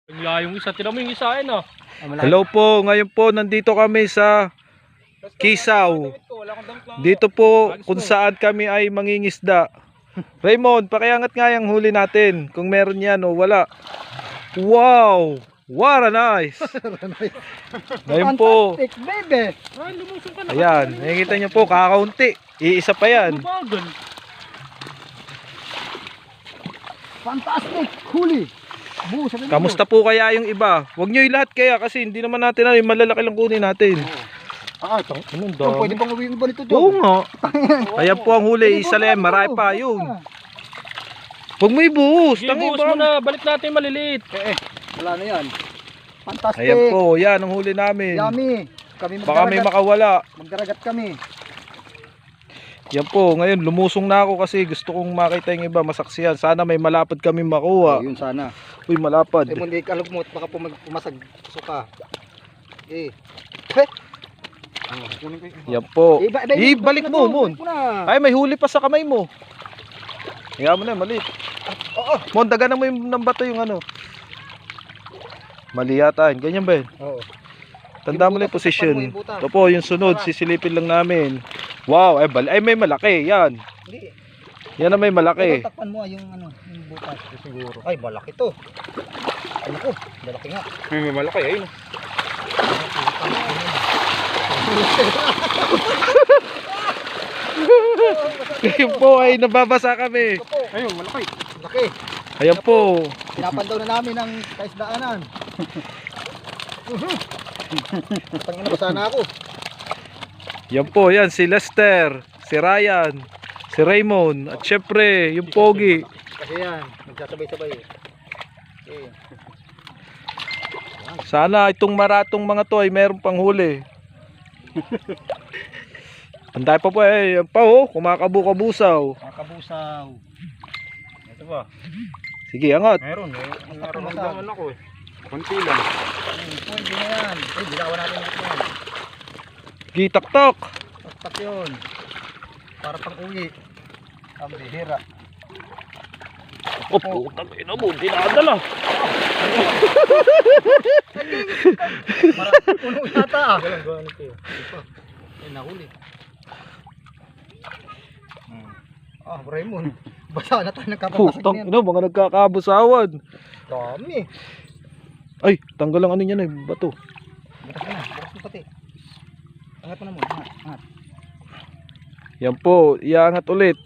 Yung isa, tira mo yung isa eh no. Hello po, ngayon po nandito kami sa Kisaw. Dito po kung saan kami ay mangingisda. Raymond, pakiangat nga yung huli natin kung meron yan o wala. Wow! What a nice! Ngayon po. Fantastic, baby! Ayan, nakikita nyo po, kakaunti. Iisa pa yan. Fantastic! Huli! Kamusta po kaya yung iba? Huwag nyo lahat kaya kasi hindi naman natin ay malalaki lang kunin natin. Anong dami? pwede bang uwiin ba nito, Oo John? nga. Ayan po ang huli, isa lang, marami pa yun. Huwag mo ibuhos. Sige, buhos mo na. Balik natin maliliit. Wala na yan. Fantastic! Ayan po, yan ang huli namin. Yummy! Kami Baka may makawala. magdaragat kami. Yan po, ngayon lumusong na ako kasi gusto kong makita yung iba, masaksihan. Sana may malapad kami makuha. Yun sana. Uy, malapad. Eh, mundi kalog mo, baka pumasag suka. Yan po. balik Ibalik mo, Mon. Ay, may huli pa sa kamay mo. Hiya mo na, maliit. Oo. Mon, daganan mo yung ng bato yung ano. Mali yata, ganyan ba yun? Oo. Tanda mo na yung position. Ito po, yung sunod, sisilipin lang namin. Wow, ay may malaki, yan. Hindi. Yan na may malaki. Takpan mo yung ano, yung butas siguro. Ay, malaki to. Ano ko? Malaki nga. May malaki ayun. Ngayon po ay nababasa kami. Ayun, malaki. Malaki. Ayan po. Pinapandaw na namin ang kaisdaanan. Tangina ba sana ako? Yan po, yan si Lester, si Ryan, si Raymond, at syempre yung Pogi. Kasi yan, nagsasabay-sabay eh. Okay. Sana itong maratong mga to ay meron pang huli. Anday pa po eh, yan pa oh, kumakabu-kabusaw. Makabusaw. Ito ba? Sige, angat. Meron eh. Meron naman ako eh. Kunti lang. Pwede na yan. Eh, bilawan natin ito yan. Gitak-tak. Taktak yun. Para pang uwi. Ang bihira. Oh, putang ina mo, dinadala. Puno yata ah. Galang ito. Ay, nahuli. Raymond. Basa na tayo ng kapapasag Putang niyan. ina, mga nagkakabusawan. Dami. Ay, tanggal lang ano yan eh, bato. Bukas mo pati. Angat mo na muna. Angat. Yan po, iangat ulit.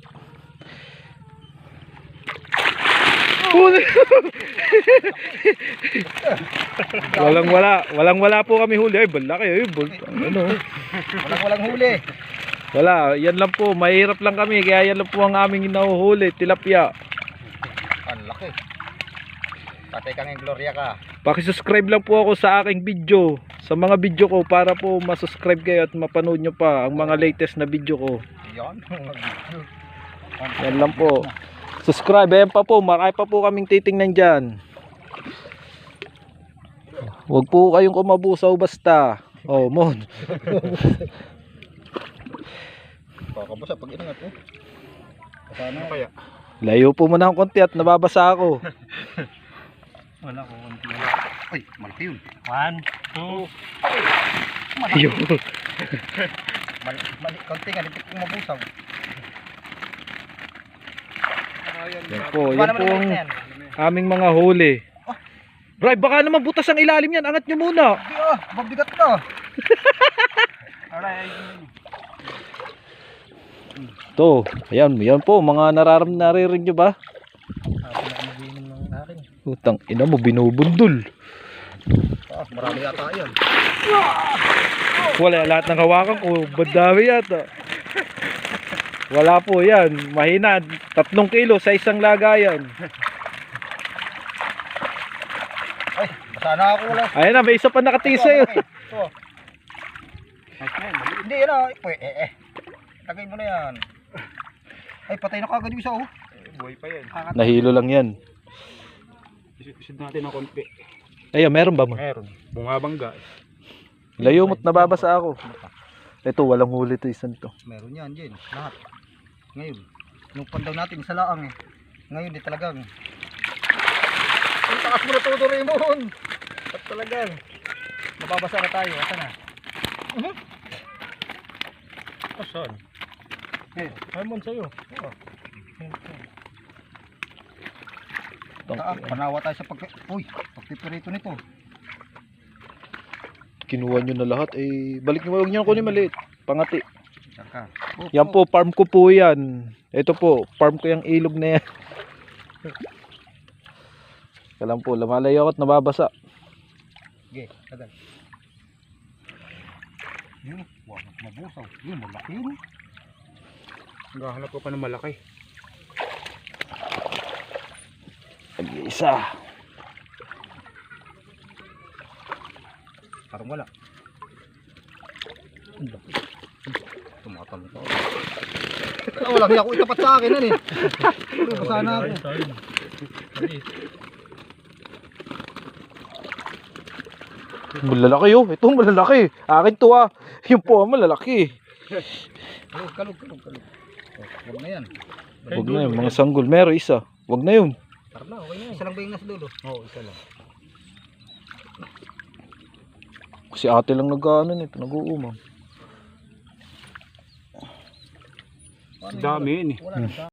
Walang wala po kami huli. Ay, balaki ay, ano. Walang huli. Wala, yan lang po, mahirap lang kami kaya yan lang po ang aming nahuhuli, tilapia. Ang laki. Patay kang Gloria ka. Paki-subscribe lang po ako sa aking video, sa mga video ko para po ma-subscribe kayo at mapanood nyo pa ang mga latest na video ko. Yan. Yan lang po. Subscribe, ayan pa po, marami pa po kaming titingnan dyan. Huwag po kayong kumabusaw basta. Oh, Mon. Kakabasa pag inangat oh. Sana Kaya. Layo po muna akong konti at nababasa ako. Wala ko kunti. Ay, malaki yun. 1, 2. Ayun. Mali, konti nga, dito kong mabusaw. Yan po ang aming mga huli. Bray, baka naman butas ang ilalim yan. Angat nyo muna. Hindi ah, mabigat na. Alright. Ito, yan po, mga naririnig nyo ba? Pinakamaginim ng akin. Utang ina mo, binubundol. Marami yata yan. Wala, lahat ng hawakan ko, badami yata. Wala po yan, mahina, 3 kilo sa isang lagayan. Ay, sana ako wala. Ayan na, may isa pa nakatingin sa'yo. Ito. Hindi yan ah. Lagay mo na yan. Ay, patay na kagad yung isa oh. Buhay pa yan. Nahilo lang yan. Isid natin ng konti. Ayun, meron ba mo? Meron. Bungabangga. Layo mo't nababasa ako. Ito, walang huli to isang to. Meron yan, Jen. Lahat. Ngayon, nung pandaw natin sa laang eh. Ngayon di talagang. Taas mo na todo, Raymond. At talagang. Nababasa na tayo. Asa na? Asan? Raymond sa'yo. Panawa tayo sa pagpipirito nito. Kinuha nyo na lahat. Eh, balik nyo. Huwag nyo kunin maliit. Pangati. Saka. Yan po, farm ko po yan. Ito po, farm ko yung ilog na yan. Kalam po, lumalayo ako at nababasa. Okay, agad. Yun, wala mabusaw. Yun, malaki yun. Naghahanap ko pa ng malaki. Isa. Parang wala. Tumatalo ko. Wala kaya ako itapat sa akin, eh. Basa na ako. Malalaki oh. Ito malalaki. Akin to ah. Yung po malalaki. Kalog. Huwag na yan. Huwag na yun. Mga sanggol. Meron isa. Huwag na yun. Tara na, okay na yan. Isa lang ba yung nasa dulo? Oo, isa lang. Kasi ate lang nag-ano nito. Nag-uumang. Dami yun eh. Wala na.